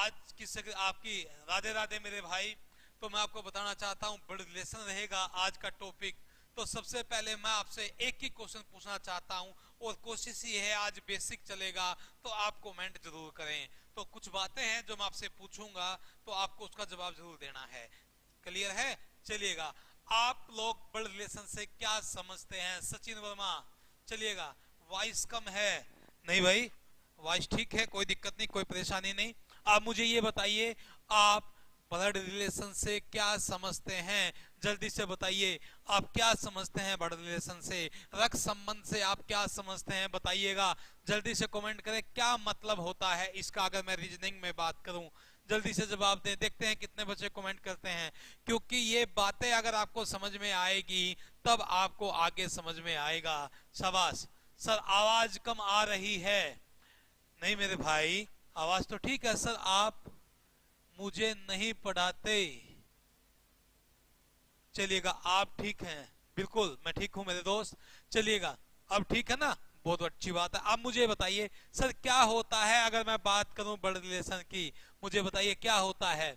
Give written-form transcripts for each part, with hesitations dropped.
आज की आपकी राधे राधे मेरे भाई। तो मैं आपको बताना चाहता हूँ ब्लड रिलेशन रहेगा आज का टॉपिक। तो सबसे पहले मैं आपसे एक ही क्वेश्चन पूछना चाहता हूँ और कोशिश ये है आज बेसिक चलेगा, तो आप कमेंट जरूर करें। तो कुछ बातें हैं जो मैं आपसे पूछूंगा, तो आपको उसका जवाब जरूर देना है। क्लियर है? चलिएगा, आप लोग ब्लड रिलेशन से क्या समझते हैं? सचिन वर्मा, चलिएगा। वॉइस कम है? नहीं भाई, वॉइस ठीक है, कोई दिक्कत नहीं, कोई परेशानी नहीं। आप मुझे ये बताइए, आप ब्लड रिलेशन से क्या समझते हैं? जल्दी से बताइए, आप क्या समझते हैं ब्लड रिलेशन से? रक्त संबंध से आप क्या समझते हैं? बताइएगा, जल्दी से कमेंट करें क्या मतलब होता है इसका। अगर मैं रीजनिंग में बात करूं, जल्दी से जवाब दें, देखते हैं कितने बच्चे कमेंट करते हैं। क्योंकि ये बातें अगर आपको समझ में आएगी तब आपको आगे समझ में आएगा। शाबाश। सर आवाज कम आ रही है। नहीं मेरे भाई, आवाज तो ठीक है सर, आप मुझे नहीं पढ़ाते। चलिएगा, आप ठीक हैं? बिल्कुल मैं ठीक हूं मेरे दोस्त। चलिएगा, अब ठीक है ना, बहुत अच्छी बात है। अब मुझे बताइए सर क्या होता है अगर मैं बात करूं ब्लड रिलेशन की, मुझे बताइए क्या होता है।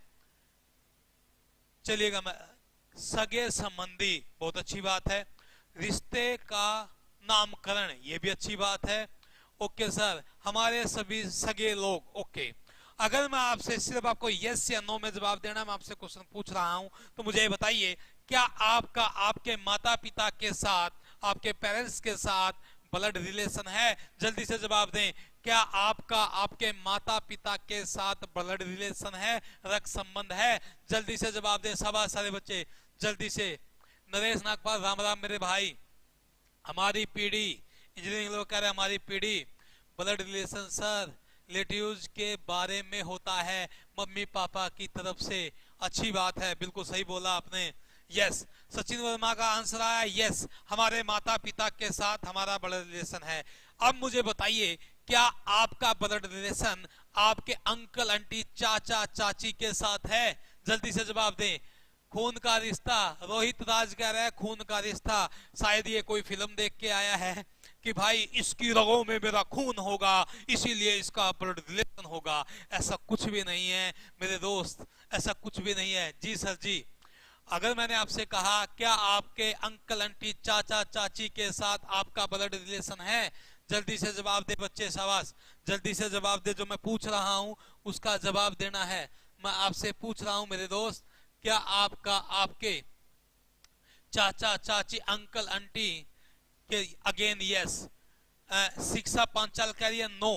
चलिएगा, मैं सगे संबंधी, बहुत अच्छी बात है। रिश्ते का नामकरण, ये भी अच्छी बात है। ओके सर, हमारे सभी सगे लोग। ओके, अगर मैं आपसे सिर्फ आपको यस या नो में जवाब देना, मैं आपसे क्वेश्चन पूछ रहा हूं, तो मुझे ये बताइए क्या आपका आपके माता पिता के साथ, आपके पेरेंट्स के साथ ब्लड रिलेशन है? जल्दी से जवाब दें, क्या आपका आपके माता पिता के साथ ब्लड रिलेशन है, रक्त संबंध है? जल्दी से जवाब दें, शाबाश सारे बच्चे, जल्दी से। नरेश नागपाल, राम राम मेरे भाई। हमारी पीढ़ी, इंजीनियरिंग लोग कह रहे हैं हमारी पीढ़ी। ब्लड रिलेशन सर रिलेटिव्स के बारे में होता है, मम्मी पापा की तरफ से। अच्छी बात है, बिल्कुल सही बोला आपने। यस, सचिन वर्मा का आंसर आया यस, हमारे माता पिता के साथ हमारा ब्लड रिलेशन है। अब मुझे बताइए, क्या आपका ब्लड रिलेशन आपके अंकल आंटी चाचा चाची के साथ है? जल्दी से जवाब दें। खून का रिश्ता, रोहित राज कह रहा है खून का रिश्ता। शायद ये कोई फिल्म देख के आया है कि भाई इसकी रगों में मेरा खून होगा इसीलिए इसका ब्लड रिलेशन होगा। ऐसा कुछ भी नहीं है मेरे दोस्त, ऐसा कुछ भी नहीं है। जी सर जी। अगर मैंने आपसे कहा क्या आपके अंकल आंटी चाचा चाची के साथ आपका ब्लड रिलेशन है? जल्दी से जवाब दे बच्चे, शाबाश, जल्दी से जवाब दे। जो मैं पूछ रहा हूं उसका जवाब देना है। मैं आपसे पूछ रहा हूं मेरे दोस्त, क्या आपका आपके चाचा चाची अंकल आंटी के, अगेन यस, शिक्षा पांचाल कह रही है नो।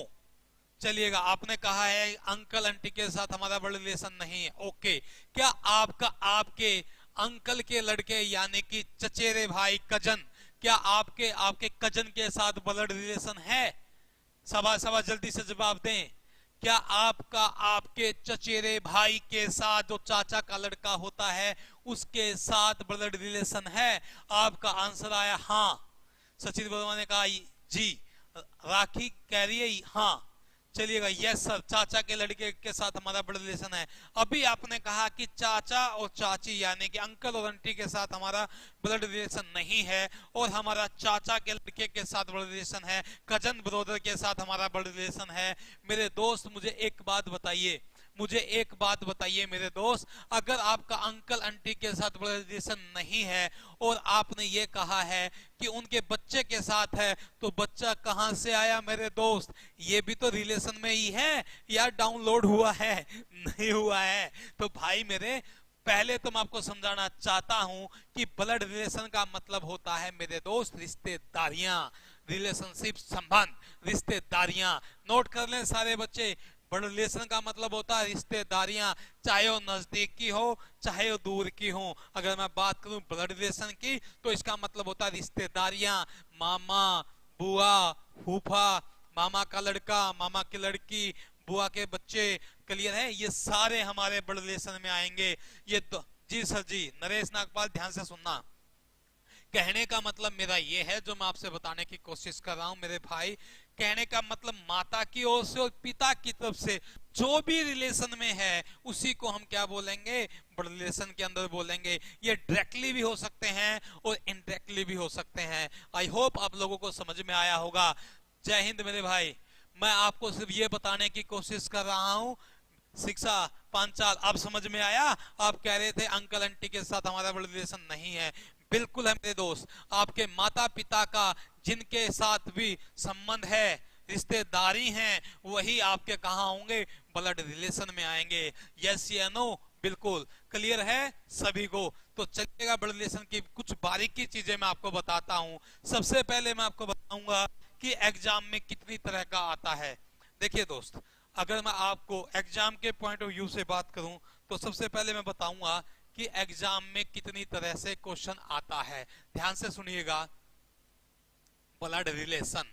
चलिएगा, आपने कहा है अंकल आंटी के साथ हमारा ब्लड रिलेशन नहीं है। ओके, क्या आपका आपके अंकल के लड़के यानी कि चचेरे भाई कजन, क्या आपके आपके कजन के साथ ब्लड रिलेशन है? सभा सभा जल्दी से जवाब दें। क्या आपका आपके चचेरे भाई के साथ जो चाचा का लड़का होता है उसके साथ ब्लड रिलेशन है? आपका आंसर आया हाँ। सचिन वर्मा ने कहा जी। राखी कह रही है हाँ। चलिएगा, यस सर, चाचा के लड़के के साथ हमारा ब्लड रिलेशन है। अभी आपने कहा कि चाचा और चाची यानी कि अंकल और आंटी के साथ हमारा ब्लड रिलेशन नहीं है, और हमारा चाचा के लड़के के साथ ब्लड रिलेशन है, कजन ब्रदर के साथ हमारा ब्लड रिलेशन है। मेरे दोस्त मुझे एक बात बताइए, मुझे एक बात बताइए मेरे दोस्त, अगर आपका अंकल आंटी के साथ ब्लड रिलेशन नहीं है और आपने ये कहा है कि उनके बच्चे के साथ है, तो बच्चा कहां से आया मेरे दोस्त? ये भी तो रिलेशन में ही है या डाउनलोड हुआ है? नहीं हुआ है। तो भाई मेरे, पहले तो मैं आपको समझाना चाहता हूं कि ब्लड रिलेशन का मतलब होता है मेरे दोस्त रिश्तेदारियां, रिलेशनशिप, संबंध, रिश्तेदारियां। नोट कर लें सारे बच्चे, ब्लड रिलेशन का मतलब होता है रिश्तेदारियां, चाहे वो नजदीक की हो चाहे वो दूर की हो। अगर मैं बात करूं ब्लड रिलेशन की तो इसका मतलब होता है रिश्तेदारियां, मामा, बुआ, फूफा, मामा का लड़का, मामा की लड़की, बुआ के बच्चे। क्लियर है? ये सारे हमारे ब्लड रिलेशन में आएंगे। ये तो जी सर जी। नरेश नागपाल, ध्यान से सुनना, कहने का मतलब मेरा ये है जो मैं आपसे बताने की कोशिश कर रहा हूं मेरे भाई, कहने का मतलब माता की ओर से और पिता की तरफ से जो भी रिलेशन में है उसी को हम क्या बोलेंगे? ब्लड रिलेशन के अंदर बोलेंगे। ये डायरेक्टली भी हो सकते हैं और इनडायरेक्टली भी हो सकते हैं। आई होप आप लोगों को समझ में आया होगा। जय हिंद मेरे भाई। मैं आपको सिर्फ ये बताने की कोशिश कर रहा हूं शिक्षा पांचाल, अब समझ में आया? आप कह रहे थे अंकल आंटी के साथ हमारा ब्लड रिलेशन नहीं है, बिल्कुल है मेरे दोस्त। आपके माता पिता का जिनके साथ भी संबंध है, रिश्तेदारी हैं, वही आपके कहाँ होंगे? ब्लड रिलेशन में आएंगे। यस या नो? बिल्कुल क्लियर है सभी को? तो चलिएगा ब्लड रिलेशन की कुछ बारीकी चीजें मैं आपको बताता हूं। सबसे पहले मैं आपको बताऊंगा कि एग्जाम में कितनी तरह का आता है। देखिए दोस्त, अगर मैं आपको एग्जाम के पॉइंट ऑफ व्यू से बात करूं तो सबसे पहले मैं बताऊंगा कि एग्जाम में कितनी तरह से क्वेश्चन आता है। ध्यान से सुनिएगा। ब्लड रिलेशन,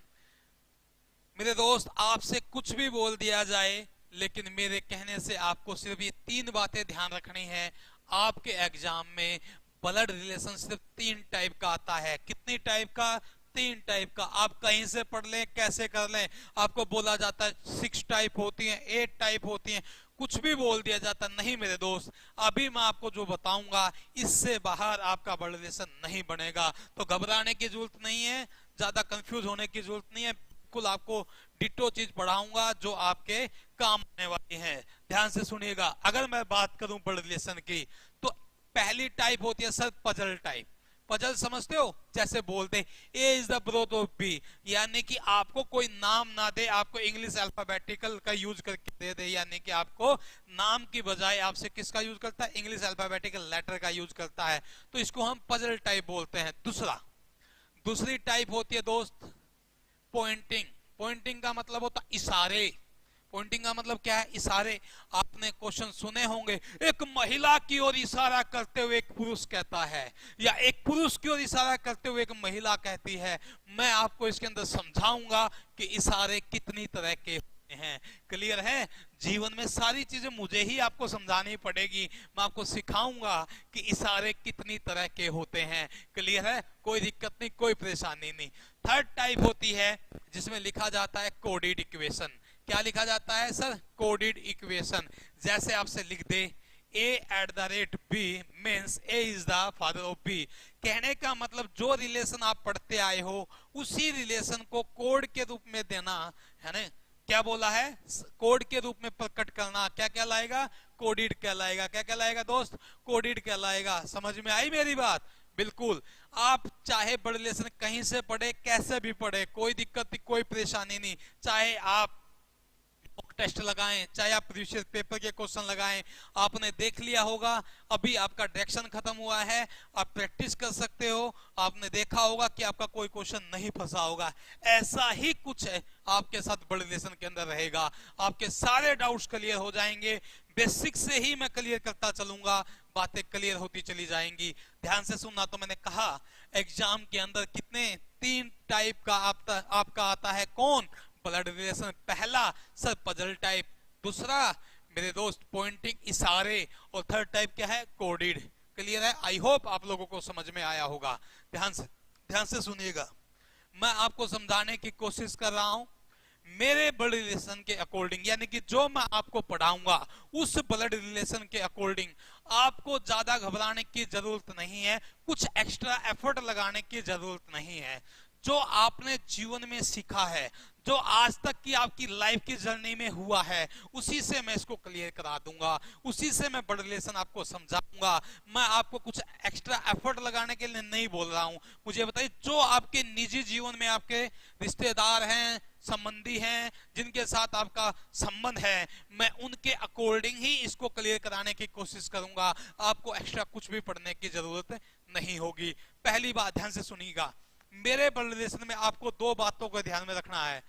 मेरे दोस्त आपसे कुछ भी बोल दिया जाए, लेकिन मेरे कहने से आपको सिर्फ ये 3 बातें ध्यान रखनी है। आपके एग्जाम में ब्लड रिलेशन सिर्फ 3 टाइप का आता है। कितनी टाइप का? 3 टाइप का। आप कहीं से पढ़ लें, कैसे कर लें, आपको बोला जाता है 6 टाइप होती है, 8 टाइप होती है, कुछ भी बोल दिया जाता नहीं मेरे दोस्त। अभी मैं आपको जो बताऊंगा इससे बाहर आपका ब्लड रिलेशन नहीं बनेगा। तो घबराने की जरूरत नहीं है, ज्यादा कंफ्यूज होने की जरूरत नहीं है। बिल्कुल आपको डिटो चीज पढ़ाऊंगा जो आपके काम आने वाली है। ध्यान से सुनिएगा। अगर मैं बात करूं ब्लड रिलेशन की, तो पहली टाइप होती है सर पजल टाइप। पजल समझते हो? जैसे बोलते A is the broth of B, यानी कि आपको कोई नाम ना दे, आपको इंग्लिश अल्फाबेटिकल का यूज करके दे दे, यानी कि आपको नाम की बजाय आपसे किसका यूज करता है? इंग्लिश अल्फाबेटिकल लेटर का यूज करता है, तो इसको हम पजल टाइप बोलते हैं। दूसरी टाइप होती है दोस्त पॉइंटिंग। पॉइंटिंग का मतलब होता है इशारे। पॉइंटिंग का मतलब क्या है? इशारे। आपने क्वेश्चन सुने होंगे, एक महिला की ओर इशारा करते हुए एक पुरुष कहता है, या एक पुरुष की ओर इशारा करते हुए एक महिला कहती है। मैं आपको इसके अंदर समझाऊंगा कि इशारे कितनी तरह के होते हैं। क्लियर है? जीवन में सारी चीजें मुझे ही आपको समझानी पड़ेगी। मैं आपको सिखाऊंगा कि इशारे कितनी तरह के होते हैं। क्लियर है? कोई दिक्कत नहीं, कोई परेशानी नहीं। थर्ड टाइप होती है जिसमें लिखा जाता है कोडेड इक्वेशन। क्या लिखा जाता है सर? Coded equation. जैसे आपसे लिख दे a@b means a is the father of b। कहने का मतलब जो रिलेशन आप पढ़ते आए हो उसी रिलेशन को कोड के रूप में देना है ना। क्या बोला है? कोड के रूप में प्रकट करना। क्या कहलाएगा? कोडेड कहलाएगा। क्या कहलाएगा दोस्त? कोडेड कहलाएगा। समझ में आई मेरी बात? बिल्कुल। आप चाहे ब्लड रिलेशन कहीं से पढ़े, कैसे भी पढ़े, कोई दिक्कत नहीं, कोई परेशानी नहीं। चाहे आप टेस्ट लगाएं, चाहे आप प्रीवियस पेपर के क्वेश्चन लगाएं, आपने देख लिया होगा। अभी आपका डायरेक्शन खत्म हुआ है, आप प्रैक्टिस कर सकते हो। आपने देखा होगा कि आपका कोई क्वेश्चन नहीं फंसा होगा। ऐसा ही कुछ है आपके साथ ब्लड रिलेशन के अंदर रहेगा। आपके सारे डाउट्स क्लियर हो जाएंगे। बेसिक से ही मैं क्लियर करता चलूंगा, बातें क्लियर होती चली जाएंगी। ध्यान से सुनना। तो मैंने कहा एग्जाम के अंदर कितने 3 टाइप का आपका आता है। कौन? Blood relation. पहला सर पजल टाइप, दूसरा मेरे दोस्त पॉइंटिंग इशारे, और थर्ड टाइप क्या है? कोडेड। क्लियर है? आई होप आप लोगों को समझ में आया होगा। ध्यान से सुनिएगा। मैं आपको समझाने की कोशिश कर रहा हूं मेरे ब्लड रिलेशन के अकॉर्डिंग, यानी कि जो मैं आपको पढ़ाऊंगा उस ब्लड रिलेशन के अकॉर्डिंग। आपको ज्यादा घबराने की जरूरत नहीं है, कुछ एक्स्ट्रा एफर्ट लगाने की जरूरत नहीं है। जो आपने जीवन में सीखा है, जो आज तक की आपकी लाइफ की जर्नी में हुआ है, उसी से मैं इसको क्लियर करा दूंगा, उसी से मैं ब्लड रिलेशन आपको समझाऊंगा। मैं आपको कुछ एक्स्ट्रा एफर्ट लगाने के लिए नहीं बोल रहा हूं। मुझे बताइए, जो आपके निजी जीवन में आपके रिश्तेदार हैं, संबंधी हैं, जिनके साथ आपका संबंध है, मैं उनके अकॉर्डिंग ही इसको क्लियर कराने की कोशिश करूंगा। आपको एक्स्ट्रा कुछ भी पढ़ने की जरूरत नहीं होगी। पहली बात ध्यान से सुनिएगा, मेरे ब्लड रिलेशन में आपको 2 बातों को ध्यान में रखना है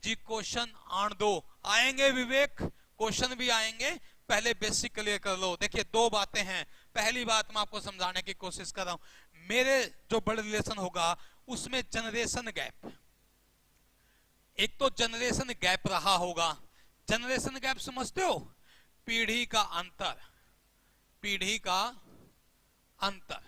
जी। क्वेश्चन आन 2 आएंगे विवेक, क्वेश्चन भी आएंगे, पहले बेसिक क्लियर कर लो। देखिए 2 बातें हैं। पहली बात मैं आपको समझाने की कोशिश कर रहा हूं, मेरे जो ब्लड रिलेशन होगा उसमें जनरेशन गैप, एक तो जनरेशन गैप रहा होगा। जनरेशन गैप समझते हो? पीढ़ी का अंतर। पीढ़ी का अंतर।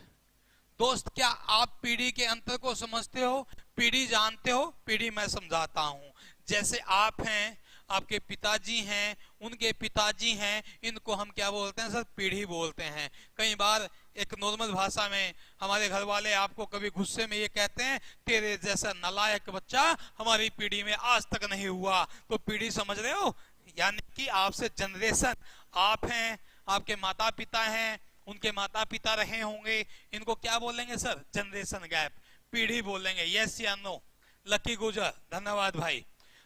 दोस्त क्या आप पीढ़ी के अंतर को समझते हो? पीढ़ी जानते हो? पीढ़ी मैं समझाता हूं। जैसे आप हैं, आपके पिताजी हैं, उनके पिताजी हैं, इनको हम क्या बोलते हैं सर? पीढ़ी बोलते हैं। कई बार एक नॉर्मल भाषा में हमारे घर वाले आपको कभी गुस्से में ये कहते हैं, तेरे जैसा नालायक बच्चा हमारी पीढ़ी में आज तक नहीं हुआ। तो पीढ़ी समझ रहे हो? यानी कि आपसे जनरेशन, आप हैं, आपके माता पिता हैं, उनके माता पिता रहे होंगे, इनको क्या बोलेंगे सर? जनरेशन गैप, पीढ़ी बोलेंगे। यस या नो? लकी गुजर, धन्यवाद भाई।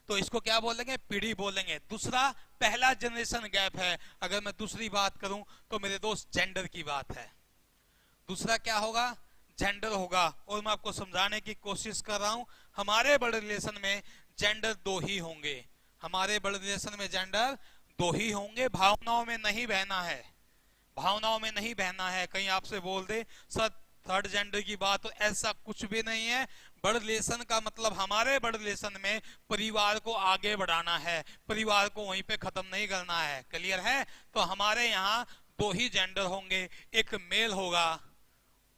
तो इसको क्या बोलेंगे? पीढ़ी बोलेंगे। दूसरा, पहला जनरेशन गैप है। अगर मैं दूसरी बात करूं तो मेरे दोस्त जेंडर की बात है। दूसरा क्या होगा? जेंडर होगा। और मैं आपको समझाने की कोशिश कर रहा हूं, हमारे ब्लड रिलेशन में जेंडर दो ही होंगे। हमारे ब्लड रिलेशन में जेंडर दो ही होंगे। भावनाओं में नहीं बहना है, भावनाओं में नहीं बहना है। कहीं आपसे बोल दे सर थर्ड जेंडर की बात, तो ऐसा कुछ भी नहीं है। ब्लड रिलेशन का मतलब, हमारे ब्लड रिलेशन में परिवार को आगे बढ़ाना है, परिवार को वहीं पे खत्म नहीं करना है। क्लियर है? तो हमारे यहाँ दो ही जेंडर होंगे, एक मेल होगा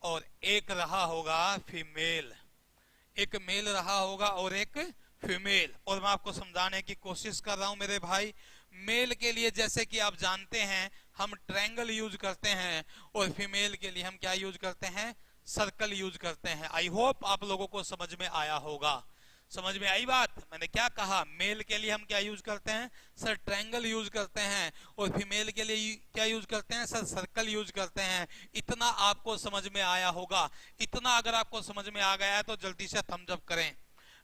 और एक रहा होगा फीमेल। एक मेल रहा होगा और एक फीमेल। और मैं आपको समझाने की कोशिश कर रहा हूं मेरे भाई। मेल के लिए जैसे कि आप जानते हैं हम ट्रायंगल यूज करते हैं, और फीमेल के लिए हम क्या यूज करते हैं? सर्कल यूज करते हैं। आई होप आप लोगों को समझ में आया होगा। समझ में आई बात? मैंने क्या कहा? मेल के लिए हम क्या यूज करते हैं सर? ट्रायंगल यूज करते हैं। और फीमेल के लिए क्या यूज करते हैं सर? सर्कल यूज करते हैं। इतना आपको समझ में आया होगा। इतना अगर आपको समझ में आ गया है तो जल्दी से थम्स अप करें।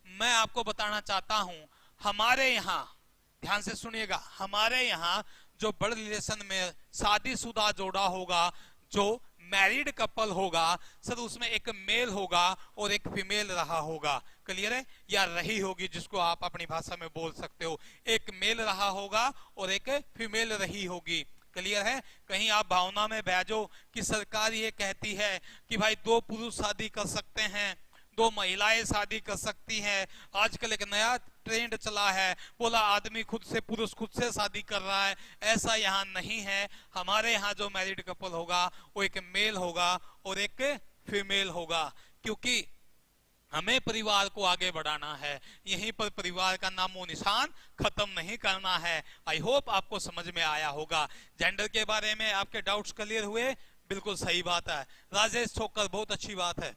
मैं आपको बताना चाहता हूं, हमारे यहाँ, ध्यान से सुनिएगा, हमारे यहाँ जो ब्लड रिलेशन में शादीशुदा जोड़ा होगा, जो मैरिड कपल होगा सर, उसमें एक मेल होगा और एक फीमेल रहा होगा। क्लियर है? या रही होगी, जिसको आप अपनी भाषा में बोल सकते हो। एक मेल रहा होगा और एक फीमेल रही होगी। क्लियर है? कहीं आप भावना में बहजो कि सरकार ये कहती है कि भाई दो पुरुष शादी कर सकते हैं, दो महिलाएं शादी कर सकती हैं। आजकल एक नया ट्रेंड चला है, बोला आदमी खुद से, पुरुष खुद से शादी कर रहा है। ऐसा यहाँ नहीं है। हमारे यहाँ जो मैरिड कपल होगा वो एक मेल होगा और एक फीमेल होगा, क्योंकि हमें परिवार को आगे बढ़ाना है। यहीं पर परिवार का नामो निशान खत्म नहीं करना है। आई होप आपको समझ में आया होगा। जेंडर के बारे में आपके डाउट्स क्लियर हुए? बिल्कुल सही बात है राजेश ठोकर, बहुत अच्छी बात है।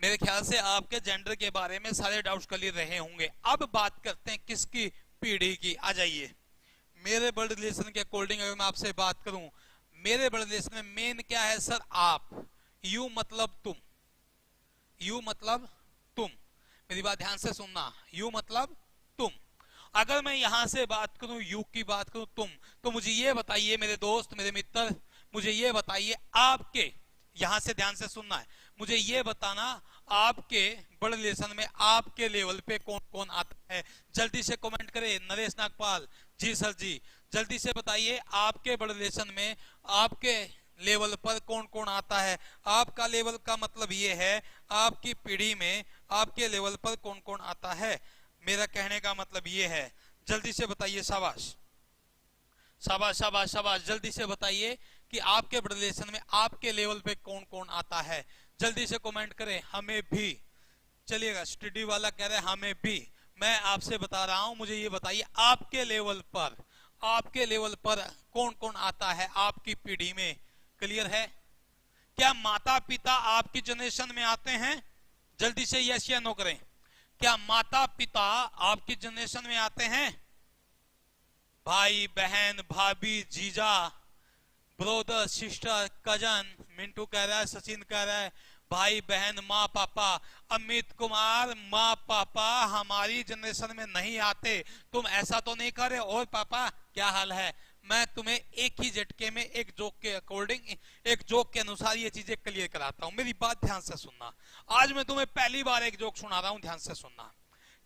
मेरे ख्याल से आपके जेंडर के बारे में सारे डाउट्स क्लियर रहे होंगे। अब बात करते हैं किसकी? पीढ़ी की। आ जाइए। मेरे ब्लड रिलेशन के अकॉर्डिंग अगर मैं आपसे बात करूं, मेरे ब्लड रिलेशन में मेन क्या है सर? आप। यू मतलब तुम, यू मतलब तुम। मेरी बात ध्यान से सुनना, यू मतलब तुम। अगर मैं यहां से बात करूं, यू की बात करूं, तुम, तो मुझे ये बताइए मेरे दोस्त, मेरे मित्र, मुझे ये बताइए आपके, यहां से ध्यान से सुनना है, मुझे ये बताना आपके ब्लड रिलेशन में आपके लेवल पे कौन कौन आता है। जल्दी से कमेंट करें। नरेश नागपाल जी, सर जी, जल्दी से बताइए आपके ब्लड रिलेशन में आपके लेवल पर कौन कौन आता है। आपका लेवल का मतलब ये है आपकी पीढ़ी में आपके लेवल पर कौन कौन आता है। मेरा कहने का मतलब ये है, जल्दी से बताइए। शाबाश शाबाश शाबाश शाबाश, जल्दी से बताइए कि आपके ब्लड रिलेशन में आपके लेवल पे कौन कौन आता है। जल्दी से कमेंट करें। हमें भी चलिएगा। स्टडी वाला कह रहे हैं हमें भी। मैं आपसे बता रहा हूं, मुझे ये बताइए आपके लेवल पर, आपके लेवल पर कौन कौन आता है आपकी पीढ़ी में। क्लियर है? क्या माता पिता आपकी जनरेशन में आते हैं? जल्दी से यस या नो करें। क्या माता पिता आपकी जनरेशन में आते हैं? भाई बहन भाभी जीजा ब्रदर सिस्टर कजन। मिंटू कह रहा है, सचिन कह रहा है भाई बहन माँ पापा। अमित कुमार, माँ पापा हमारी जनरेशन में नहीं आते। तुम ऐसा तो नहीं कर रहे? और पापा क्या हाल है? मैं तुम्हें एक ही झटके में एक जोक के अकॉर्डिंग, एक जोक के अनुसार ये चीजें क्लियर कराता हूं। मेरी बात ध्यान से सुनना। आज मैं तुम्हें पहली बार एक जोक सुना रहा हूं, ध्यान से सुनना।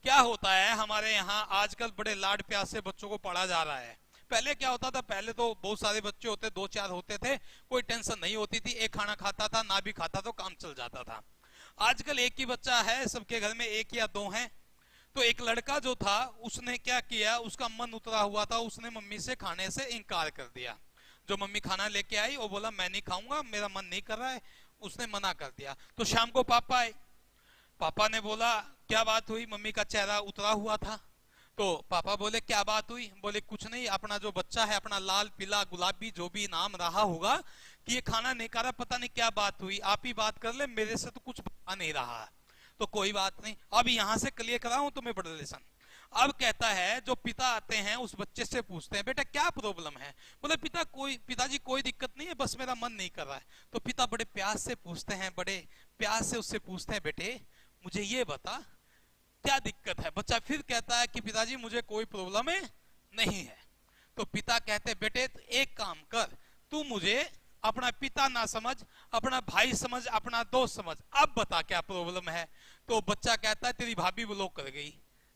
क्या होता है हमारे यहाँ आजकल बड़े लाड प्यार से बच्चों को पढ़ा जा रहा है। पहले क्या होता था? पहले तो बहुत सारे बच्चे होते, दो चार होते थे, कोई टेंशन नहीं होती थी, एक खाना खाता था, ना भी खाता तो काम चल जाता था। आजकल एक ही बच्चा है, सबके घर में एक या दो हैं। तो एक लड़का जो था उसने क्या किया, उसका मन उतरा हुआ था, उसने मम्मी से खाने से इनकार कर दिया। जो मम्मी खाना लेके आई वो बोला मैं नहीं खाऊंगा, मेरा मन नहीं कर रहा है, उसने मना कर दिया। तो शाम को पापा आए, पापा ने बोला क्या बात हुई? मम्मी का चेहरा उतरा हुआ था। तो पापा बोले क्या बात हुई? बोले कुछ नहीं, अपना जो बच्चा है, अपना लाल पीला गुलाबी जो भी नाम रहा होगा, कि ये खाना नहीं खा रहा, पता नहीं क्या बात हुई, आप ही बात कर ले, मेरे से तो कुछ बता नहीं रहा है। तो कोई बात नहीं, अब यहां से क्लियर कराऊं तुम्हें ब्लड रिलेशन। अब कहता है जो पिता आते हैं उस बच्चे से पूछते हैं बेटा क्या प्रॉब्लम है। बोले पिताजी कोई दिक्कत नहीं है, बस मेरा मन नहीं कर रहा है। तो पिता बड़े प्यार से पूछते हैं, बड़े प्यार से उससे पूछते हैं बेटे मुझे ये बता क्या दिक्कत है। बच्चा फिर कहता है कि पिताजी मुझे कोई प्रॉब्लम है नहीं है। तो पिता कहते बेटे एक काम कर, तू मुझे अपना पिता ना समझ, अपना भाई समझ, अपना दोस्त समझ, अब बता क्या प्रॉब्लम है। तो बच्चा कहता है तेरी भाभी ब्लॉक कर गई,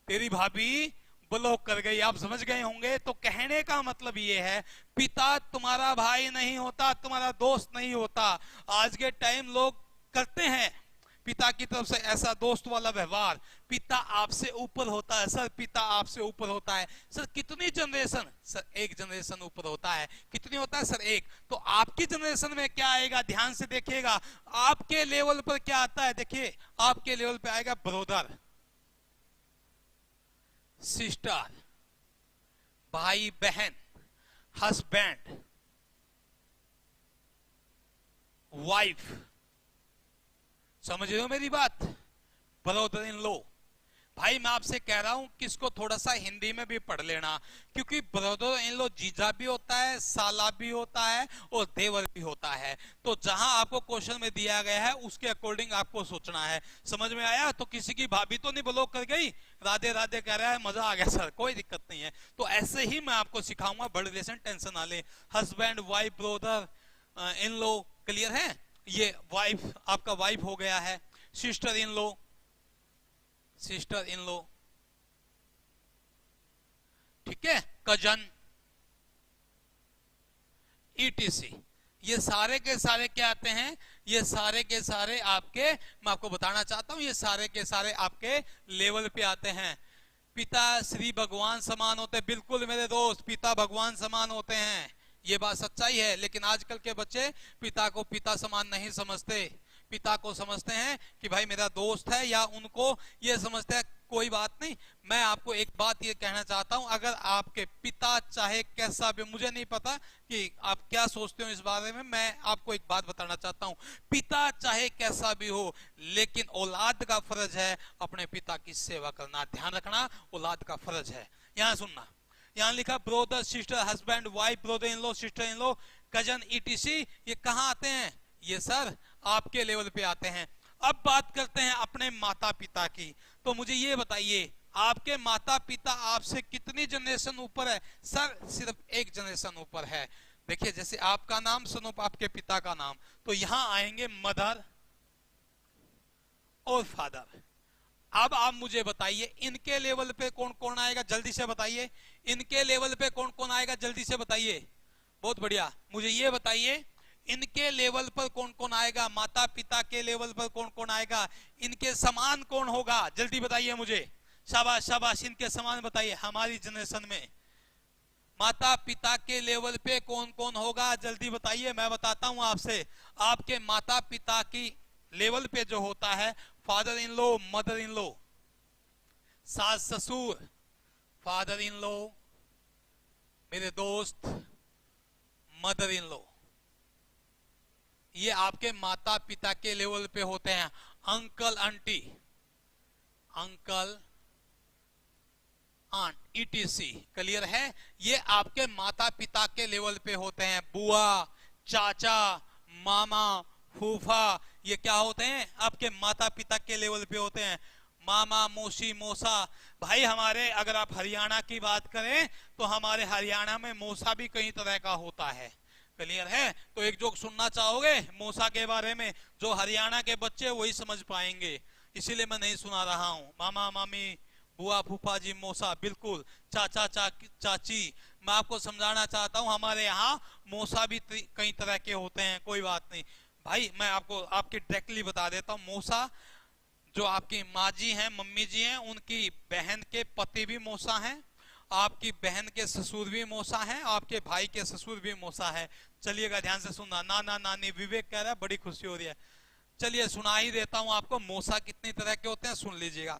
तेरी भाभी ब्लॉक कर गई। आप समझ गए होंगे। तो कहने का मतलब ये है पिता तुम्हारा भाई नहीं होता, तुम्हारा दोस्त नहीं होता। आज के टाइम लोग करते हैं पिता की तरफ से ऐसा दोस्त वाला व्यवहार, पिता आपसे ऊपर होता है सर, पिता आपसे ऊपर होता है सर। कितनी जनरेशन सर? एक जनरेशन ऊपर होता है। कितनी होता है सर? एक। तो आपकी जनरेशन में क्या आएगा ध्यान से देखिएगा, आपके लेवल पर क्या आता है। देखिए आपके लेवल पे आएगा ब्रदर, सिस्टर, भाई बहन, हस्बैंड, वाइफ। समझ रहे हो मेरी बात? ब्रदर इन लो। भाई मैं आपसे कह रहा हूं कि इसको थोड़ा सा हिंदी में भी पढ़ लेना, क्योंकि ब्रदर इन लो जीजा भी होता है, साला भी होता है और देवर भी होता है। तो जहां आपको क्वेश्चन में दिया गया है उसके अकॉर्डिंग आपको सोचना है। समझ में आया? तो किसी की भाभी तो नहीं ब्लॉक कर गई, राधे राधे कह रहा है, मजा आ गया सर, कोई दिक्कत नहीं है। तो ऐसे ही मैं आपको सिखाऊंगा, बड़े रिलेशन टेंशन ना ले। Husband, wife, brother in low, clear है? ये वाइफ आपका वाइफ हो गया है। Sister in low, sister in लो, ठीक है? Cousin, etc. ये सारे के सारे क्या आते हैं? ये सारे के सारे आपके, मैं आपको बताना चाहता हूं, ये सारे के सारे आपके लेवल पे आते हैं। पिता श्री भगवान समान होते हैं। बिल्कुल मेरे दोस्त, पिता भगवान समान होते हैं, ये बात सच्चाई है। लेकिन आजकल के बच्चे पिता को पिता समान नहीं समझते। पिता को समझते हैं कि भाई मेरा दोस्त है, या उनको ये समझते हैं कोई बात नहीं। मैं आपको एक बात ये कहना चाहता हूं, अगर आपके पिता चाहे कैसा भी, मुझे नहीं पता कि आप क्या सोचते हो इस बारे में, मैं आपको एक बात बताना चाहता हूं, पिता चाहे कैसा भी हो, लेकिन औलाद का फर्ज है अपने पिता की सेवा करना। ध्यान रखना, औलाद का फर्ज है। यहां सुनना, यहां लिखा brother, sister, husband, wife, brother in low, sister in low, cousin, etc. ये कहां आते हैं? ये सर आपके लेवल पे आते हैं। अब बात करते हैं अपने माता पिता की। तो मुझे ये बताइए आपके माता पिता आपसे कितनी जनरेशन ऊपर है? सर सिर्फ एक जनरेशन ऊपर है। देखिए जैसे आपका नाम सुनो, आपके पिता का नाम, तो यहां आएंगे मदर और फादर। अब आप मुझे बताइए इनके लेवल पे कौन कौन आएगा, जल्दी से बताइए। इनके लेवल पे कौन कौन आएगा, जल्दी से बताइए। बहुत बढ़िया, मुझे ये बताइए इनके लेवल पर कौन कौन आएगा, माता पिता के लेवल पर कौन कौन आएगा, इनके समान कौन होगा, जल्दी बताइए मुझे। शाबाश शाबाश, इनके समान बताइए। हमारी जनरेशन में माता पिता के लेवल पे कौन कौन होगा, जल्दी बताइए। मैं बताता हूं आपसे, आपके माता पिता की लेवल पे जो होता है, father in low, mother in लो, सास ससुर, फादर इन लो, मेरे दोस्त, मदर इन लो, ये आपके माता पिता के लेवल पे होते हैं। Uncle aunty, uncle aunt, etc. Clear है? ये आपके माता पिता के लेवल पे होते हैं। बुआ, चाचा, मामा, फूफा, ये क्या होते हैं? आपके माता पिता के लेवल पे होते हैं। मामा, मौसी, मौसा। भाई हमारे, अगर आप हरियाणा की बात करें तो हमारे हरियाणा में मौसा भी कई तरह का होता है। क्लियर है? तो एक जोक सुनना चाहोगे मौसा के बारे में? जो हरियाणा के बच्चे वही समझ पाएंगे, इसीलिए मैं नहीं सुना रहा हूं। मामा मामी, बुआ फूफा जी, मौसा, बिल्कुल। चाचा चाची। मैं आपको समझाना चाहता हूं, हमारे यहाँ मौसा भी कई तरह के होते हैं। कोई बात नहीं भाई, मैं आपको आपकी डायरेक्टली बता देता हूं। मौसा जो आपकी माँ जी हैं, मम्मी जी हैं, उनकी बहन के पति भी मौसा हैं, आपकी बहन के ससुर भी मौसा हैं, आपके भाई के ससुर भी मौसा है। चलिएगा ध्यान से सुनना। नाना नानी, विवेक कह रहा है, बड़ी खुशी हो रही है। चलिए सुना ही देता हूं आपको मौसा कितनी तरह के होते हैं, सुन लीजिएगा।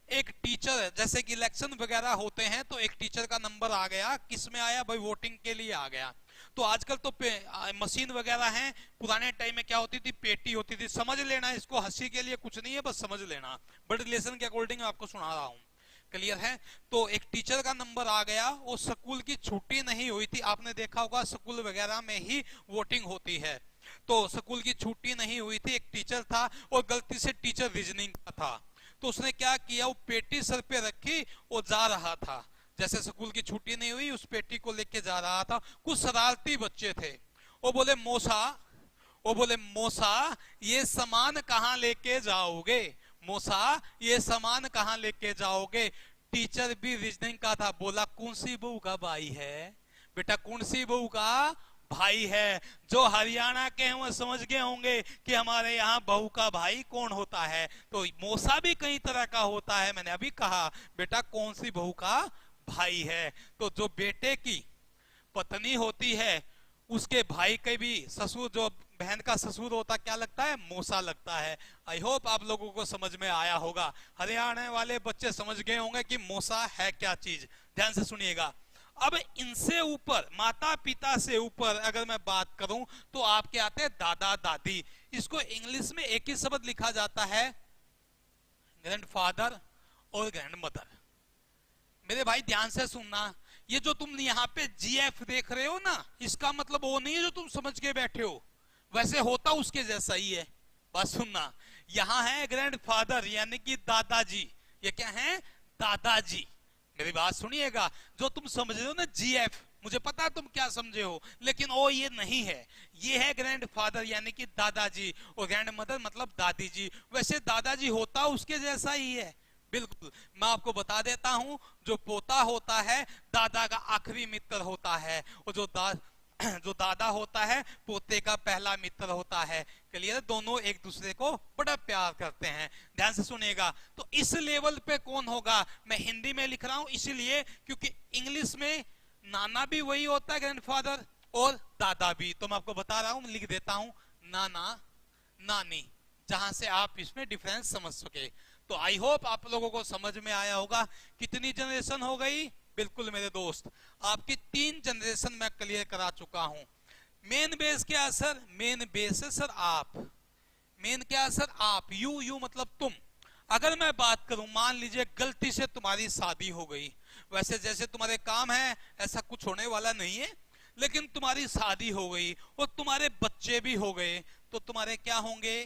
एक टीचर, जैसे कि इलेक्शन वगैरह होते हैं तो एक टीचर का नंबर आ गया, किस में आया भाई? वोटिंग के लिए आ गया। तो आजकल तो मशीन वगैरह हैं, पुराने टाइम में क्या होती थी? पेटी होती थी। समझ लेना, इसको हंसी के लिए कुछ नहीं है, बस समझ लेना, बट रिलेशन के अकॉर्डिंग आपको सुना रहा हूं। क्लियर है। तो एक टीचर का नंबर आ गया, वो स्कूल की छुट्टी नहीं हुई थी, आपने देखा होगा स्कूल वगैरह में ही वोटिंग होती है, तो स्कूल की छुट्टी नहीं हुई थी, एक टीचर था और गलती से टीचर रीजनिंग का था, तो उसने क्या किया, वो पेटी सर पे रखी, वो जा रहा था, जैसे स्कूल की छुट्टी नहीं हुई उस पेटी को लेके जा रहा था। कुछ शरारती बच्चे थे, वो बोले मौसा ये सामान कहाँ लेके जाओगे, मौसा ये सामान कहाँ लेके जाओगे। टीचर भी रीजनिंग का था, बोला कौन सी बहू का भाई है बेटा, कौन सी बहू का भाई है। जो हरियाणा के हैं वो समझ गए होंगे कि हमारे यहाँ बहू का भाई कौन होता है, तो मौसा भी कई तरह का होता है। मैंने अभी कहा बेटा कौन सी बहू का भाई है, तो जो बेटे की पत्नी होती है उसके भाई के भी ससुर, जो बहन का ससुर होता क्या लगता है, मौसा लगता है। आई होप आप लोगों को समझ में आया होगा, हरियाणा वाले बच्चे समझ गए होंगे कि मौसा है क्या चीज। ध्यान से सुनिएगा। अब इनसे ऊपर, माता पिता से ऊपर अगर मैं बात करूं तो आपके आते हैं दादा दादी। इसको इंग्लिश में एक ही शब्द लिखा जाता है, ग्रैंडफादर और ग्रैंडमदर। मेरे भाई ध्यान से सुनना, ये जो तुम यहाँ पे जीएफ देख रहे हो ना, इसका मतलब वो नहीं है जो तुम समझ के बैठे हो, वैसे होता उसके जैसा ही है। बात सुनना, यहाँ है ग्रैंडफादर यानी कि दादाजी, ये क्या है, दादाजी। मेरी बात सुनिएगा, जो तुम समझ रहे हो ना जीएफ, मुझे पता है तुम क्या समझे हो, लेकिन वो ये नहीं है, ये है ग्रैंडफादर यानी कि दादाजी, और ग्रैंडमदर मतलब दादी जी। वैसे दादाजी होता उसके जैसा ही है, बिल्कुल। मैं आपको बता देता हूं, जो पोता होता है दादा का आखिरी मित्र होता है, और जो दादा होता है पोते का पहला मित्र होता है। क्लियर, दोनों एक दूसरे को बड़ा प्यार करते हैं। ध्यान से सुनिएगा। तो इस लेवल पे कौन होगा, मैं हिंदी में लिख रहा हूं इसलिए क्योंकि इंग्लिश में नाना भी वही होता है ग्रैंडफादर, और दादा भी। तो मैं आपको बता रहा हूं, लिख देता हूं नाना नानी, जहां से आप इसमें डिफरेंस समझ सके। तो आई होप आप लोगों को समझ में आया होगा। कितनी जनरेशन हो गई, बिल्कुल मेरे दोस्त, आपकी 3 जनरेशन मैं क्लियर करा चुका हूं। मेन बेस क्या सर, मेन बेस है सर आप, मेन क्या सर आप, यू मतलब तुम। अगर मैं बात करूं, मान लीजिए गलती से तुम्हारी शादी हो गई, वैसे जैसे तुम्हारे काम है ऐसा कुछ होने वाला नहीं है, लेकिन तुम्हारी शादी हो गई और तुम्हारे बच्चे भी हो गए, तो तुम्हारे क्या होंगे,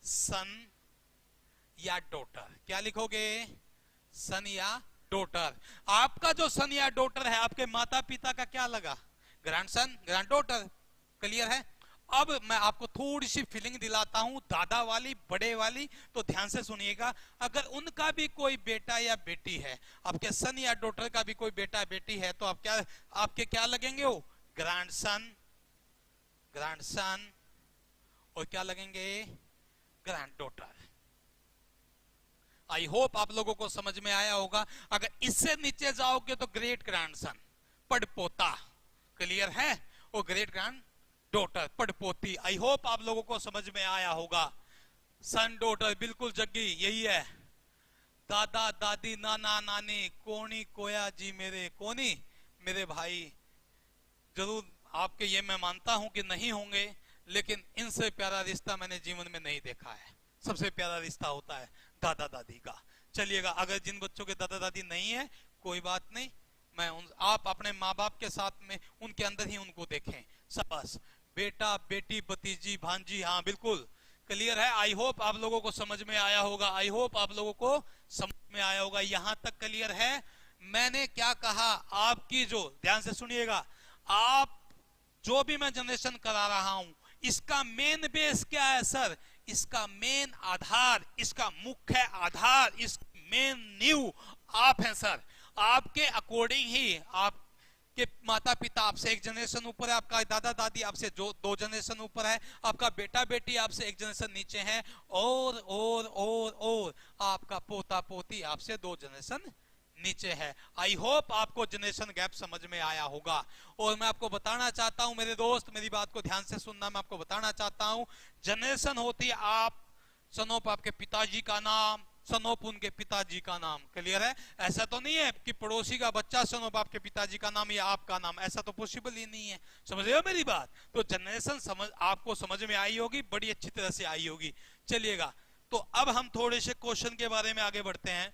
सन या डॉटर। क्या लिखोगे, सन या डॉटर। आपका जो सन या डॉटर है आपके माता पिता का क्या लगा, ग्रैंडसन ग्रैंड डॉटर। क्लियर है। अब मैं आपको थोड़ी सी फीलिंग दिलाता हूं दादा वाली, बड़े वाली, तो ध्यान से सुनिएगा। अगर उनका भी कोई बेटा या बेटी है, आपके सन या डॉटर का भी कोई बेटा बेटी है, तो आप क्या, आपके क्या लगेंगे, वो ग्रैंडसन, ग्रैंडसन, और क्या लगेंगे, ग्रैंड डॉटर। आई होप आप लोगों को समझ में आया होगा। अगर इससे नीचे जाओगे तो ग्रेट ग्रैंडसन, पड़पोता। क्लियर है, वो ग्रेट ग्रैंड डॉटर, पड़पोती। आई होप आप लोगों को समझ में आया होगा। सन डॉटर, बिल्कुल जग्गी यही है। दादा दादी नाना नानी, कोनी कोया जी मेरे, कोनी मेरे भाई, जरूर आपके ये मैं मानता हूं कि नहीं होंगे, लेकिन इनसे प्यारा रिश्ता मैंने जीवन में नहीं देखा है। सबसे प्यारा रिश्ता होता है दादा दादी का। चलिएगा, अगर जिन बच्चों के दादा दादी नहीं है कोई बात नहीं, मैं आप अपने माँ बाप के साथ में उनके अंदर ही उनको देखें। बस बेटा बेटी भतीजी भांजी, हाँ बिल्कुल क्लियर है। आई होप आप लोगों को समझ में आया होगा, आई होप आप लोगों को समझ में आया होगा। यहां तक क्लियर है। मैंने क्या कहा, आपकी जो, ध्यान से सुनिएगा, आप जो भी मैं जनरेशन करा रहा हूं, इसका मेन बेस क्या है सर, इसका मेन आधार, इसका मुख्य आधार, इस मेन नींव आप हैं सर। आपके अकॉर्डिंग ही आपके माता पिता आपसे एक जनरेशन ऊपर है, आपका दादा दादी आपसे जो 2 जनरेशन ऊपर है, आपका बेटा बेटी आपसे एक जनरेशन नीचे है, और आपका पोता पोती आपसे 2 जनरेशन नीचे है। आई होप आपको जनरेशन गैप समझ में आया होगा। और मैं आपको बताना चाहता हूं मेरे दोस्त, मेरी बात को ध्यान से सुनना, मैं आपको बताना चाहता हूं, जनरेशन होती है आप, सनोप आपके पिताजी का नाम, सनोप उनके पिताजी का नाम। क्लियर है। ऐसा तो नहीं है कि पड़ोसी का बच्चा सनोप आपके पिताजी का नाम या आपका नाम, ऐसा तो पॉसिबल ही नहीं है। समझ रहे हो मेरी बात। तो जनरेशन समझ आपको समझ में आई होगी, बड़ी अच्छी तरह से आई होगी। चलिएगा, तो अब हम थोड़े से क्वेश्चन के बारे में आगे बढ़ते हैं।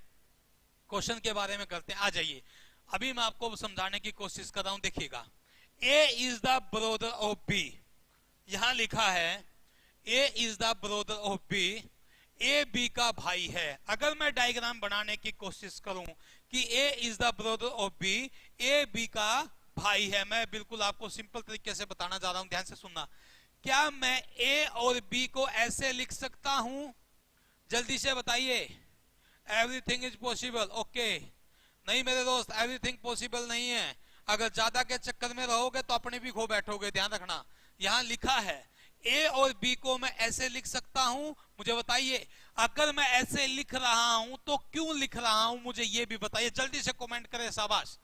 क्वेश्चन के बारे में करते हैं, आ जाइए। अभी मैं आपको समझाने की कोशिश कर रहा हूं, देखिएगा। A is the brother of B, यहां लिखा है A is the brother of B, A B का भाई है। अगर मैं डायग्राम बनाने की कोशिश करूं कि A is the brother of B, A B का भाई है, मैं बिल्कुल आपको सिंपल तरीके से बताना जा रहा हूं, ध्यान से सुनना। क्या मैं ए और बी को ऐसे लिख सकता हूं? जल्दी से बताइए। Everything is possible, okay. नहीं मेरे दोस्त, एवरीथिंग पॉसिबल नहीं है। अगर ज्यादा के चक्कर में रहोगे तो अपने भी खो बैठोगे, ध्यान रखना। यहां लिखा है ए और बी को मैं ऐसे लिख सकता हूं, मुझे बताइए। अगर मैं ऐसे लिख रहा हूं तो क्यों लिख रहा हूं, मुझे ये भी बताइए। जल्दी से कमेंट करें, शाबाश।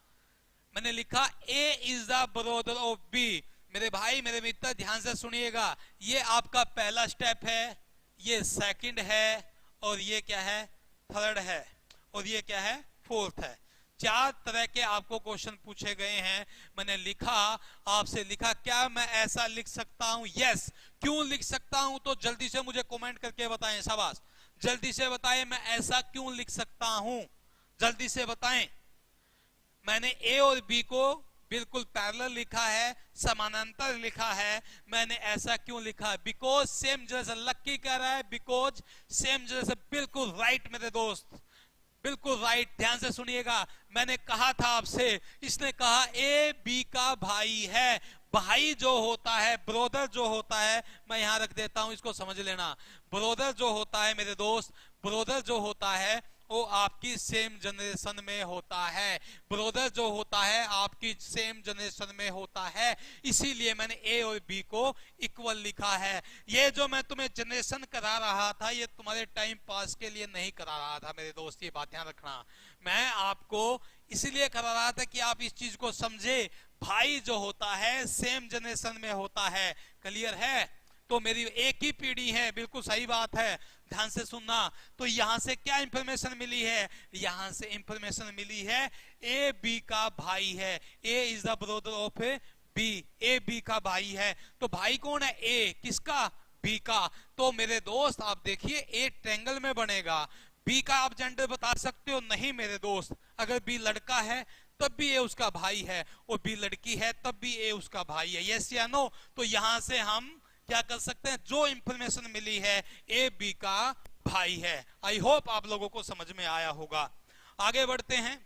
मैंने लिखा A is the brother of B. मेरे भाई, मेरे मित्र, ध्यान से सुनिएगा। ये आपका पहला स्टेप है, ये सेकंड है, और ये क्या है, थर्ड है, और ये क्या है, फोर्थ है। 4 तरह के आपको क्वेश्चन पूछे गए हैं। मैंने लिखा, आपसे लिखा क्या मैं ऐसा लिख सकता हूं? यस। क्यों लिख सकता हूं तो जल्दी से मुझे कमेंट करके बताएं, शाबाश। जल्दी से बताएं मैं ऐसा क्यों लिख सकता हूं, जल्दी से बताएं। मैंने ए और बी को बिल्कुल पैरेलल लिखा है, समानांतर लिखा है। मैंने ऐसा क्यों लिखा? बिकॉज सेम, जैसे लक्की कह रहा है बिकॉज सेम, जैसे बिल्कुल राइट मेरे दोस्त, बिल्कुल राइट। ध्यान से सुनिएगा, मैंने कहा था आपसे, इसने कहा ए बी का भाई है। भाई जो होता है, ब्रोदर जो होता है, मैं यहां रख देता हूं, इसको समझ लेना। ब्रोदर जो होता है मेरे दोस्त, ब्रोदर जो होता है वो आपकी सेम जनरेशन में होता है। ब्रोदर जो होता है आपकी सेम जनरेशन में होता है, इसीलिए मैंने ए और बी को इक्वल लिखा है। ये जो मैं तुम्हें जनरेशन करा रहा था, ये तुम्हारे टाइम पास के लिए नहीं करा रहा था मेरे दोस्त, ये बात ध्यान रखना। मैं आपको इसलिए करा रहा था कि आप इस चीज को समझे। भाई जो होता है सेम जनरेशन में होता है, क्लियर है? तो मेरी एक ही पीढ़ी है, बिल्कुल सही बात है, ध्यान से सुनना। तो यहां से क्या इंफॉर्मेशन मिली है? यहां से इंफॉर्मेशन मिली है ए बी का भाई है। A is the brother of B, A B का भाई है। तो भाई कौन है? ए किसका? बी का। तो मेरे दोस्त आप देखिए, ए ट्रायंगल में बनेगा। बी का आप जेंडर बता सकते हो? नहीं मेरे दोस्त, अगर बी लड़का है तब भी ए उसका भाई है, और बी लड़की है तब भी ए उसका भाई है। यस या नो? तो यहां से हम क्या कर सकते हैं, जो इंफॉर्मेशन मिली है ए बी का भाई है। आई होप आप लोगों को समझ में आया होगा। आगे बढ़ते हैं।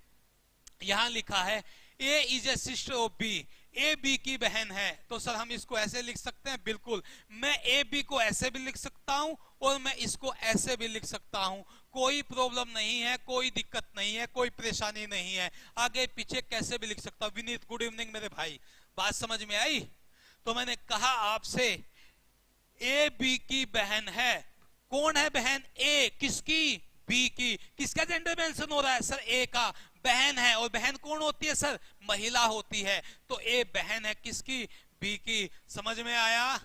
यहां लिखा है A is a sister of B, A B की बहन है। तो सर हम इसको ऐसे लिख सकते हैं? बिल्कुल, मैं ए बी को ऐसे भी लिख सकता हूं और मैं इसको ऐसे भी लिख सकता हूं। कोई प्रॉब्लम नहीं है, कोई दिक्कत नहीं है, कोई परेशानी नहीं है। आगे पीछे कैसे भी लिख सकता हूं। विनीत गुड इवनिंग मेरे भाई, बात समझ में आई? तो मैंने कहा आपसे ए बी की बहन है। कौन है बहन? ए किसकी? बी की। किसका जेंडर मेंशन हो रहा है? सर ए का। बहन है, और बहन कौन होती है सर? महिला होती है। तो ए बहन है किसकी? बी की। समझ में आया?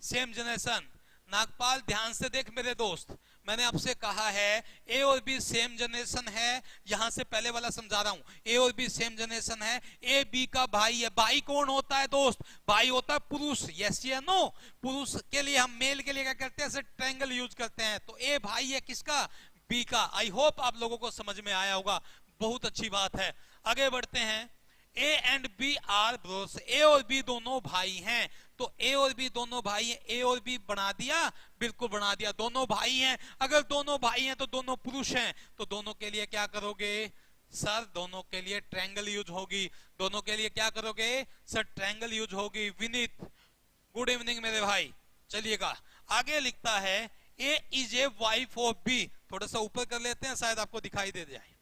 Same generation. नागपाल ध्यान से देख मेरे दोस्त, मैंने आपसे कहा है ए और बी सेम जनरेशन है। यहां से पहले वाला समझा रहा हूं, ए और बी सेम जनरेशन है। ए बी का भाई है। भाई कौन होता है दोस्त? भाई होता है पुरुष। यस या नो? पुरुष के लिए हम मेल के लिए क्या करते हैं? ट्रायंगल यूज करते हैं। तो ए भाई है किसका? बी का। आई होप आप लोगों को समझ में आया होगा, बहुत अच्छी बात है। आगे बढ़ते हैं। A and B are bros, A और बी दोनों भाई हैं। तो ए और बी दोनों भाई हैं। ए और बी बना दिया? बिल्कुल बना दिया, दोनों भाई हैं। अगर दोनों भाई हैं तो दोनों पुरुष हैं, तो दोनों के लिए क्या करोगे सर? दोनों के लिए ट्रायंगल यूज होगी। दोनों के लिए क्या करोगे सर? ट्रायंगल यूज होगी। विनीत गुड इवनिंग मेरे भाई। चलिएगा आगे लिखता है A is a wife of B. थोड़ा सा ऊपर कर लेते हैं, शायद आपको दिखाई दे जाए।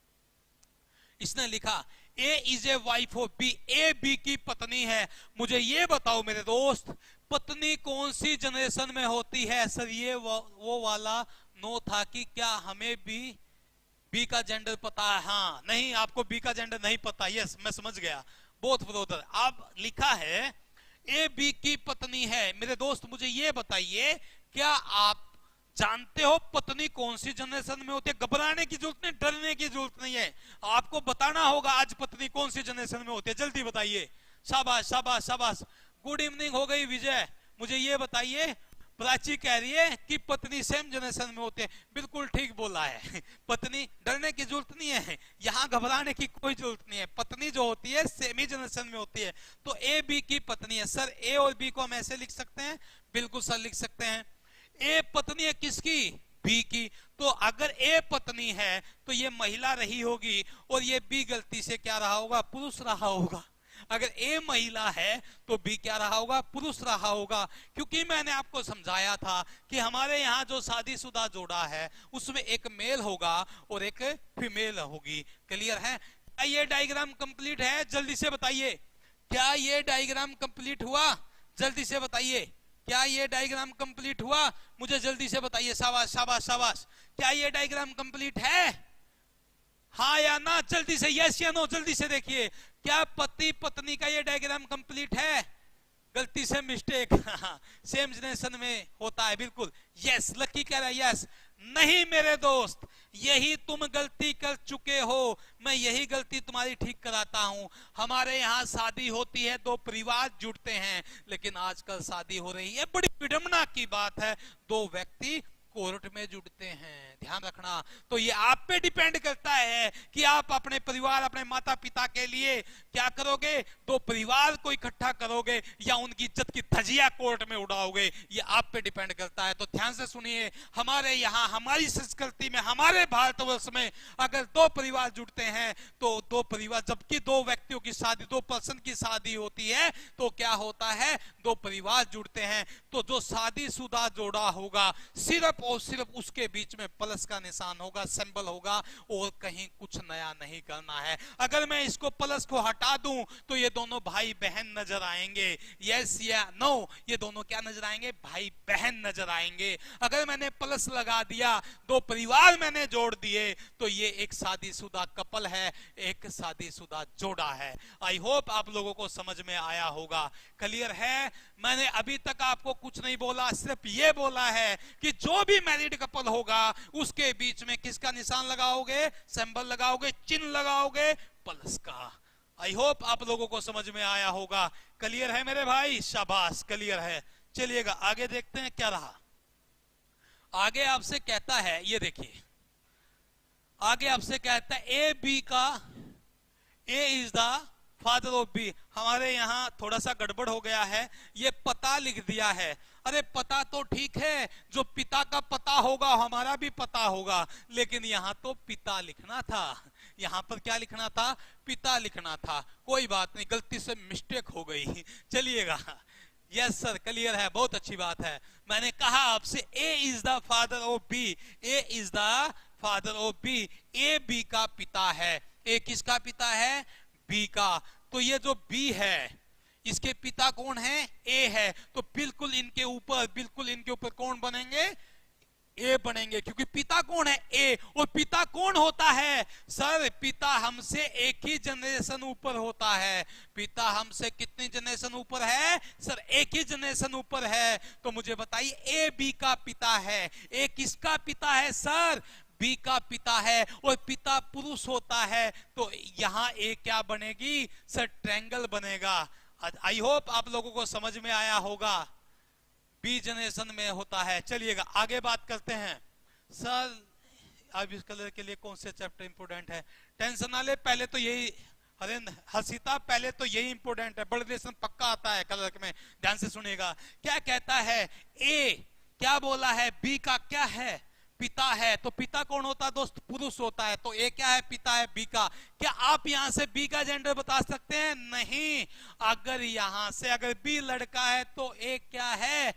इसने लिखा A is a wife of B, A B की पत्नी है। मुझे ये बताओ मेरे दोस्त, पत्नी कौन सी जनरेशन में होती है? सर ये वो वाला नो था कि क्या हमें भी बी का जेंडर पता है? हाँ, नहीं आपको बी का जेंडर नहीं पता। यस मैं समझ गया, बोथ ब्रदर। अब लिखा है ए बी की पत्नी है। मेरे दोस्त मुझे ये बताइए, क्या आप जानते हो पत्नी कौन सी जनरेशन में होती है? घबराने की जरूरत नहीं, डरने की जरूरत नहीं है, आपको बताना होगा आज पत्नी कौन सी जनरेशन में होती है। जल्दी बताइए। शाबाश शाबाश शाबाश, गुड इवनिंग हो गई विजय। मुझे ये बताइए प्राची कह रही है कि पत्नी सेम जनरेशन में होती है, बिल्कुल ठीक बोला है। पत्नी डरने की जरूरत नहीं है, यहाँ घबराने की कोई जरूरत नहीं है। पत्नी जो होती है सेम ही जनरेशन में होती है। तो ए बी की पत्नी है। सर ए और बी को हम ऐसे लिख सकते हैं? बिल्कुल सर लिख सकते हैं। ए पत्नी है किसकी? बी की। तो अगर ए पत्नी है तो ये महिला रही होगी और ये बी गलती से क्या रहा होगा? पुरुष रहा होगा। अगर ए महिला है तो बी क्या रहा होगा? पुरुष रहा होगा। क्योंकि मैंने आपको समझाया था कि हमारे यहाँ जो शादीशुदा जोड़ा है उसमें एक मेल होगा और एक फीमेल होगी। क्लियर है? क्या ये डायग्राम कंप्लीट है? जल्दी से बताइए, क्या ये डायग्राम कंप्लीट हुआ? जल्दी से बताइए, क्या ये डायग्राम कंप्लीट हुआ? मुझे जल्दी से बताइए। शाबाश शाबाश शाबाश। क्या ये डायग्राम कंप्लीट है? हाँ या ना? जल्दी से यस या नो, जल्दी से देखिए। क्या पति पत्नी का ये डायग्राम कंप्लीट है? गलती से मिस्टेक सेम जनरेशन में होता है, बिल्कुल यस। लकी कह रहा है यस। नहीं मेरे दोस्त, यही तुम गलती कर चुके हो, मैं यही गलती तुम्हारी ठीक कराता हूं। हमारे यहाँ शादी होती है, दो परिवार जुड़ते हैं, लेकिन आजकल शादी हो रही है, बड़ी विडंबना की बात है, दो व्यक्ति कोर्ट में जुड़ते हैं। ध्यान रखना। तो ये आप पे डिपेंड करता है कि आप अपने परिवार, अपने माता पिता के लिए क्या करोगे? दो परिवार को इकट्ठा करोगे या उनकी इज्जत की धजिया कोर्ट में उड़ाओगे? ये आप पे डिपेंड करता है। तो ध्यान से सुनिए, हमारे यहाँ, हमारी संस्कृति में, हमारे भारतवर्ष में अगर दो परिवार जुड़ते हैं तो दो परिवार, जबकि दो व्यक्तियों की शादी, दो पर्सन की शादी होती है, तो क्या होता है? दो परिवार जुड़ते हैं। तो जो शादीशुदा जोड़ा होगा सिर्फ और सिर्फ उसके बीच में प्लस का निशान होगा, सिंबल होगा, और कहीं कुछ नया नहीं करना है। अगर मैं इसको प्लस को हटा दूं तो ये दोनों भाई बहन नजर आएंगे। यस या नो? ये दोनों क्या नजर आएंगे? भाई बहन नजर आएंगे। अगर मैंने प्लस लगा दिया, दो परिवार मैंने जोड़ दिए, तो ये एक शादीशुदा कपल है, एक शादीशुदा जोड़ा है। आई होप आप लोगों को समझ में आया होगा। क्लियर है? मैंने अभी तक आपको कुछ नहीं बोला, सिर्फ ये बोला है कि जो भी मैरिड कपल होगा उसके बीच में किसका निशान लगाओगे? सिंबल लगाओगे, चिन्ह लगाओगे, प्लस का। आई होप आप लोगों को समझ में आया होगा। क्लियर है मेरे भाई? शाबाश, क्लियर है। चलिएगा आगे देखते हैं क्या रहा। आगे आपसे कहता है, ये देखिए, आगे आपसे कहता है ए बी का, A is the father of B. हमारे यहाँ थोड़ा सा गड़बड़ हो गया है, ये पता लिख दिया है। अरे पता तो ठीक है, जो पिता का पता होगा हमारा भी पता होगा, लेकिन यहाँ तो पिता लिखना था। यहाँ पर क्या लिखना था? पिता लिखना था। कोई बात नहीं, गलती से मिस्टेक हो गई। चलिएगा, यस सर, क्लियर है, बहुत अच्छी बात है। मैंने कहा आपसे A is the father of B, A is the father of B. A B का पिता है। ए किसका पिता है? बी का। तो ये जो बी है इसके पिता कौन है? ए है। तो बिल्कुल इनके ऊपर कौन बनेंगे? ए बनेंगे, क्योंकि पिता कौन है? ए। और पिता कौन होता है? सर पिता हमसे एक ही जनरेशन ऊपर होता है। पिता हमसे कितनी जनरेशन ऊपर है? सर एक ही जनरेशन ऊपर है। तो मुझे बताइए, ए बी का पिता है। ए किसका पिता है? सर बी का पिता है, और पिता पुरुष होता है, तो यहां ए क्या बनेगी? सर ट्रायंगल बनेगा। आई होप आप लोगों को समझ में आया होगा। बी जनरेशन में होता है। चलिएगा आगे बात करते हैं। सर अब इस कलर के लिए कौन से चैप्टर इंपोर्टेंट है? टेंशन ना ले, पहले तो यही, अरे हसीता, पहले तो यही इंपोर्टेंट है। बड़े रिलेशन पक्का आता है कलर में, ध्यान से सुनिएगा। क्या कहता है? ए क्या बोला है? बी का क्या है? पिता है। तो पिता कौन होता है दोस्त? पुरुष होता है। तो ए क्या है? पिता है बी का। क्या आप यहां से बी का जेंडर बता सकते हैं? नहीं। अगर यहां से अगर बी लड़का है तो ए क्या है?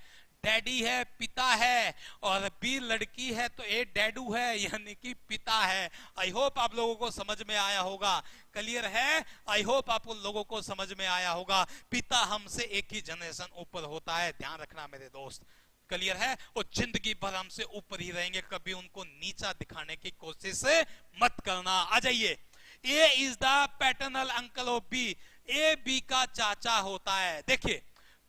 डैडी है, पिता है। और बी लड़की है तो ए डैडू है, यानी कि पिता है। आई होप आप लोगों को समझ में आया होगा। क्लियर है? आई होप आप लोगों को समझ में आया होगा। पिता हमसे एक ही जनरेशन ऊपर होता है, ध्यान रखना मेरे दोस्त। क्लियर है? और जिंदगी भर हमसे ऊपर ही रहेंगे, कभी उनको नीचा दिखाने की कोशिश मत करना। आ जाइए, A is the paternal uncle of B. A B का चाचा होता है। देखिए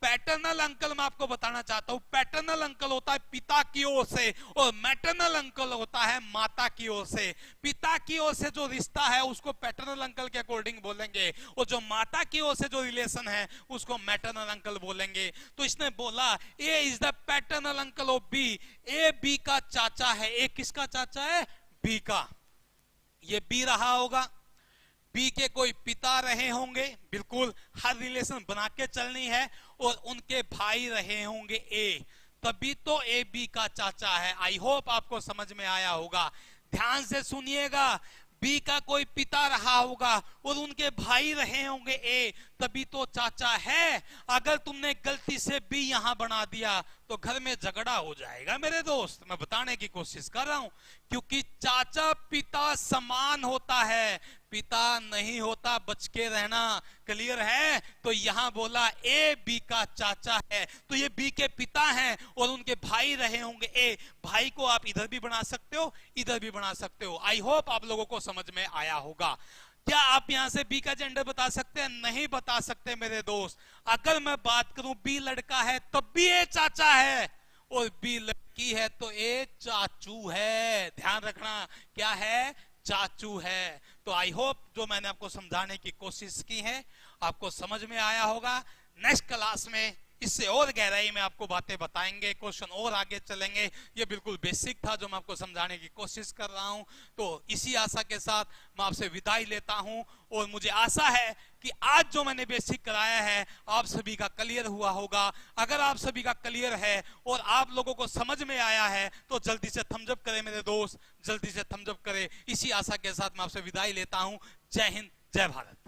पैटर्नल अंकल मैं आपको बताना चाहता हूं, पैटर्नल अंकल होता है पिता की ओर से और मैटरनल अंकल होता है माता की ओर से। पिता की ओर से जो रिश्ता है उसको पैटर्नल अंकल के अकॉर्डिंग बोलेंगे और जो माता की ओर से जो रिलेशन है उसको मैटरनल अंकल बोलेंगे। तो इसने बोला A is the paternal uncle of B, A B का चाचा है। ए किसका चाचा है? बी का। ये बी रहा होगा, बी के कोई पिता रहे होंगे, बिल्कुल हर रिलेशन बना के चलनी है, और उनके भाई रहे होंगे ए, तभी तो ए बी का चाचा है। आई होप आपको समझ में आया होगा। ध्यान से सुनिएगा, बी का कोई पिता रहा होगा और उनके भाई रहे होंगे ए, तभी तो चाचा है। अगर तुमने गलती से बी यहां बना दिया तो घर में झगड़ा हो जाएगा मेरे दोस्त, मैं बताने की कोशिश कर रहा हूं। क्योंकि चाचा पिता समान होता है, पिता नहीं होता, बच के रहना। क्लियर है? तो यहां बोला ए बी का चाचा है, तो ये बी के पिता हैं और उनके भाई रहे होंगे ए। भाई को आप इधर भी बना सकते हो, इधर भी बना सकते हो। आई होप आप लोगों को समझ में आया होगा। क्या आप यहां से बी का जेंडर बता सकते हैं? नहीं बता सकते मेरे दोस्त। अगर मैं बात करूं बी लड़का है तब भी ए चाचा है, और बी लड़की है तो ए चाचू है। ध्यान रखना, क्या है? चाचू है। तो आई होप जो मैंने आपको समझाने की कोशिश की है आपको समझ में आया होगा। नेक्स्ट क्लास में इससे और गहराई में आपको बातें बताएंगे, क्वेश्चन और आगे चलेंगे। ये बिल्कुल बेसिक था जो मैं आपको समझाने की कोशिश कर रहा हूं। तो इसी आशा के साथ मैं आपसे विदाई लेता हूं, और मुझे आशा है कि आज जो मैंने बेसिक कराया है आप सभी का क्लियर हुआ होगा। अगर आप सभी का क्लियर है और आप लोगों को समझ में आया है तो जल्दी से थम्स अप करें मेरे दोस्त, जल्दी से थम्स अप करें। इसी आशा के साथ मैं आपसे विदाई लेता हूं। जय हिंद, जय भारत।